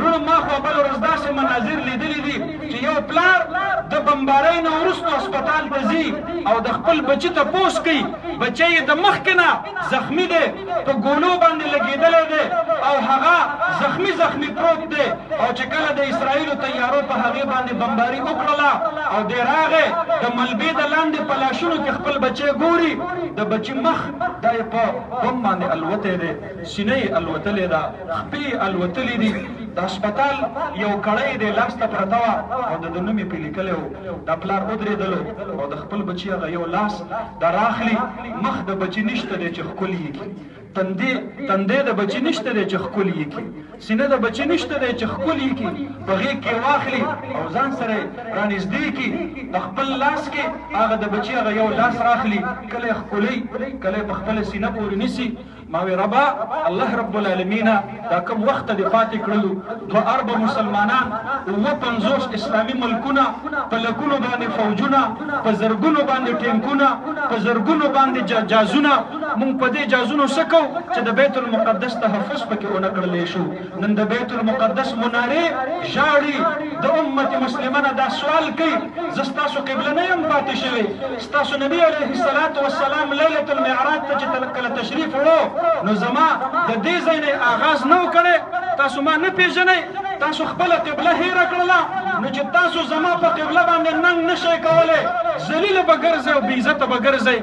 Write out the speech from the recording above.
رونو ما خو بل ورځ داسې مناظر لیدلي دي چې یو پلار د بمبارۍ نه وروسته هسپتال ته ځي او د خپل بچي تپوس کوي بچی یې د مخکې نه زخمي دی په ګولو باندې لګېدلی دی او هغه زخمي پروت دی او چې کله د اسرائیلو طیارو په هغې باندې بمباري وکړله او دی راغی د ملبې د لاندې په لاشونو کې خپل بچی ګوري د بچي مخ دا یې په بم باندې الوتی دی سینه یې الوتلې ده خپې یې الوتلې دي د هسپتال یو کړی دی لاس ته پرته وه او د نوم یې پرې لیکلی و دا پلار ودرېدلو او د خپل بچي هغه یو لاس دا راخلي مخ د بچي نشته دی چې ښکلي یې کړي تندې د بچي نشته دی چې ښکلي یې کړي سینه د بچي نشته دی چې ښکلي یې کړي په غېږ کې واخلي او ځان سره یې رانږدې کړي د خپل لاس کې هغه د بچي هغه یو لاس راخلي کله یې ښکلوي کله یې په خپله سینه پورې نیسي ما وی ربا الله رب العالمین دا کوم وخت دی پاتې کړلو 2 اربه مسلمانان 50 اسلامي ملکونه په لکونو باندې فوجونه په زرګونو باندې ټینکونه په زرګونو باندې جازونه مونږ په دې جازونو څه کوو چې د بیت المقدس تحفظ پکې ونه کړلی شو نن د بیت المقدس منارې ژاړي د امت مسلمانه دا سوال کوي زه ستاسو قبله نه یم پاتې شوی ستاسو نبي علیه الصلاة والسلام لیلة المعراج ته چې کله تشریف وړو نو زما د دې ځای نه آغاز نه و کړی تاسو ما نه پیژنئ تاسو خپله قبله هیره کړله نو چې تاسو زما په قبله باندې ننګ نشئ کولی ذلیله به ګرځئ او بې عزته به ګرځئ